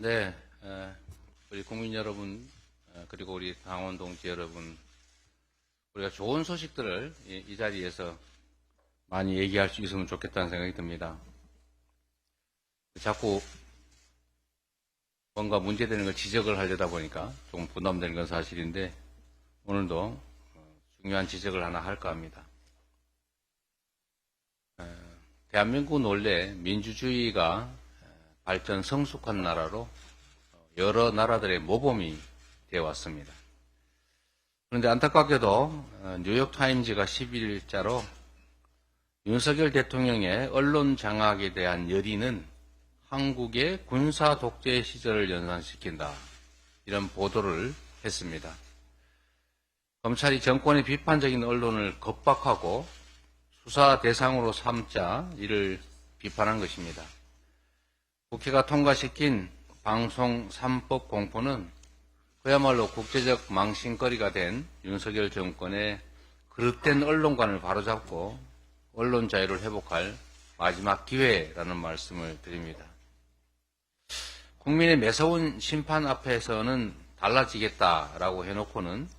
네, 우리 국민 여러분, 그리고 우리 당원 동지 여러분, 우리가 좋은 소식들을 이 자리에서 많이 얘기할 수 있으면 좋겠다는 생각이 듭니다. 자꾸 뭔가 문제되는 걸 지적을 하려다 보니까 조금 부담되는 건 사실인데, 오늘도 중요한 지적을 하나 할까 합니다. 대한민국은 원래 민주주의가 발전 성숙한 나라로 여러 나라들의 모범이 되어 왔습니다. 그런데 안타깝게도 뉴욕타임즈가 11일자로 윤석열 대통령의 언론 장악에 대한 열의는 한국의 군사 독재 시절을 연상시킨다, 이런 보도를 했습니다. 검찰이 정권의 비판적인 언론을 겁박하고 수사 대상으로 삼자 이를 비판한 것입니다. 국회가 통과시킨 방송 3법 공포는 그야말로 국제적 망신거리가 된 윤석열 정권의 그릇된 언론관을 바로잡고 언론 자유를 회복할 마지막 기회라는 말씀을 드립니다. 국민의 매서운 심판 앞에서는 달라지겠다라고 해놓고는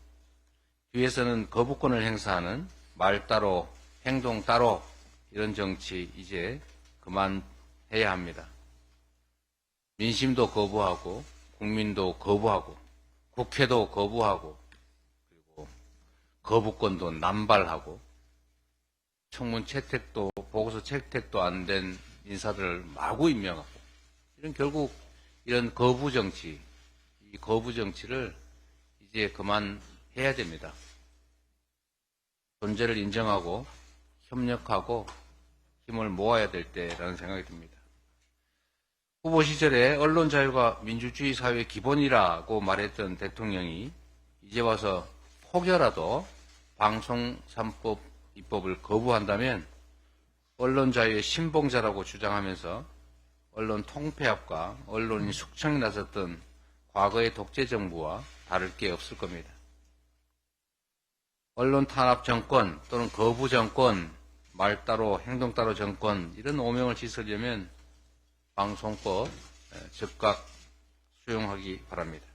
뒤에서는 거부권을 행사하는 말 따로 행동 따로 이런 정치 이제 그만해야 합니다. 민심도 거부하고 국민도 거부하고 국회도 거부하고 그리고 거부권도 남발하고 청문 채택도 보고서 채택도 안 된 인사들을 마구 임명하고 이런 결국 이런 거부 정치, 이 거부 정치를 이제 그만해야 됩니다. 존재를 인정하고 협력하고 힘을 모아야 될 때라는 생각이 듭니다. 후보 시절에 언론 자유가 민주주의 사회의 기본이라고 말했던 대통령이 이제 와서 혹여라도 방송 3법 입법을 거부한다면 언론 자유의 신봉자라고 주장하면서 언론 통폐합과 언론인 숙청에 나섰던 과거의 독재 정부와 다를 게 없을 겁니다. 언론 탄압 정권 또는 거부 정권, 말 따로 행동 따로 정권 이런 오명을 씻으려면 방송법 즉각 수용하기 바랍니다.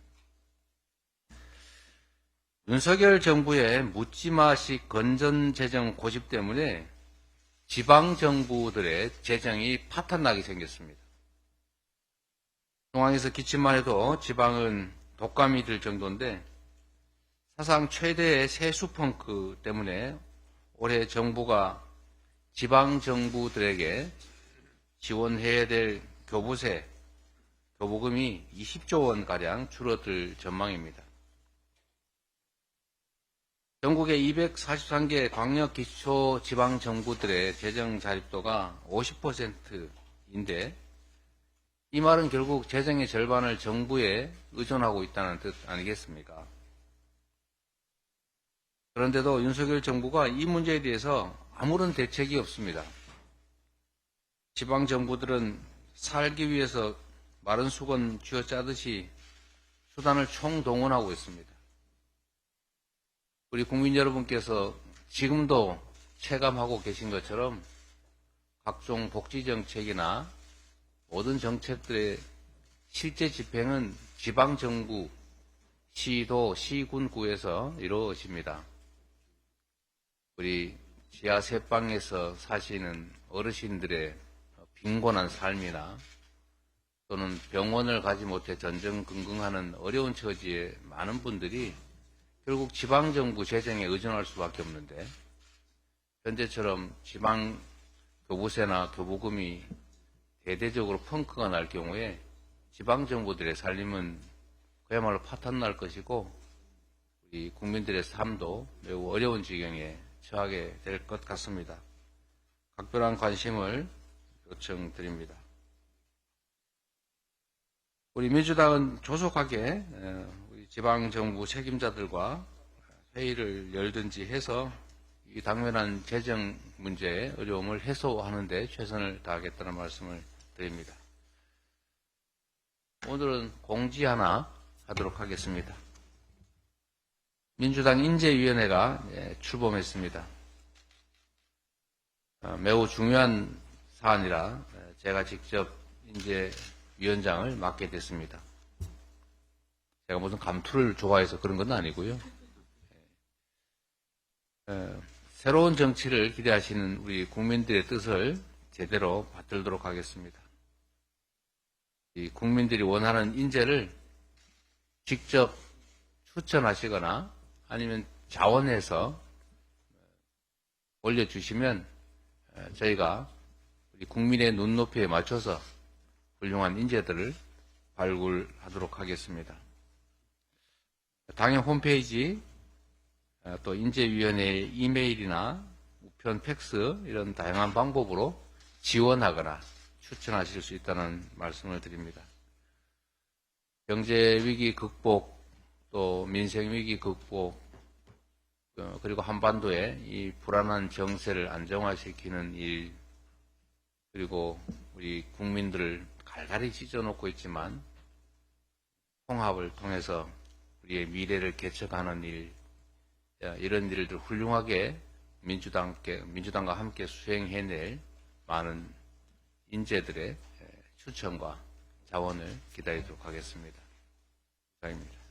윤석열 정부의 묻지마식 건전재정 고집 때문에 지방정부들의 재정이 파탄나게 생겼습니다. 중앙에서 기침만 해도 지방은 독감이 들 정도인데 사상 최대의 세수펑크 때문에 올해 정부가 지방정부들에게 지원해야 될 교부세, 교부금이 20조 원가량 줄어들 전망입니다. 전국의 243개 광역기초지방정부들의 재정 자립도가 50%인데 이 말은 결국 재정의 절반을 정부에 의존하고 있다는 뜻 아니겠습니까? 그런데도 윤석열 정부가 이 문제에 대해서 아무런 대책이 없습니다. 지방정부들은 살기 위해서 마른 수건 쥐어짜듯이 수단을 총동원하고 있습니다. 우리 국민 여러분께서 지금도 체감하고 계신 것처럼 각종 복지정책이나 모든 정책들의 실제 집행은 지방정부, 시도, 시군구에서 이루어집니다. 우리 지하 세방에서 사시는 어르신들의 빈곤한 삶이나 또는 병원을 가지 못해 전전긍긍하는 어려운 처지의 많은 분들이 결국 지방정부 재정에 의존할 수밖에 없는데 현재처럼 지방 교부세나 교부금이 대대적으로 펑크가 날 경우에 지방정부들의 살림은 그야말로 파탄날 것이고 우리 국민들의 삶도 매우 어려운 지경에 처하게 될 것 같습니다. 각별한 관심을 요청드립니다. 우리 민주당은 조속하게 우리 지방정부 책임자들과 회의를 열든지 해서 이 당면한 재정 문제의 어려움을 해소하는 데 최선을 다하겠다는 말씀을 드립니다. 오늘은 공지 하나 하도록 하겠습니다. 민주당 인재위원회가 출범했습니다. 매우 중요한 사안이라 제가 직접 인재 위원장을 맡게 됐습니다. 제가 무슨 감투를 좋아해서 그런 건 아니고요. 새로운 정치를 기대하시는 우리 국민들의 뜻을 제대로 받들도록 하겠습니다. 이 국민들이 원하는 인재를 직접 추천하시거나 아니면 자원해서 올려주시면 저희가 우리 국민의 눈높이에 맞춰서 훌륭한 인재들을 발굴하도록 하겠습니다. 당연 홈페이지 또 인재위원회 이메일이나 우편 팩스 이런 다양한 방법으로 지원하거나 추천하실 수 있다는 말씀을 드립니다. 경제위기 극복 또 민생위기 극복 그리고 한반도의 이 불안한 정세를 안정화시키는 일 그리고 우리 국민들을 갈갈이 찢어놓고 있지만 통합을 통해서 우리의 미래를 개척하는 일 이런 일들 훌륭하게 민주당과 함께 수행해낼 많은 인재들의 추천과 자원을 기다리도록 하겠습니다. 감사합니다.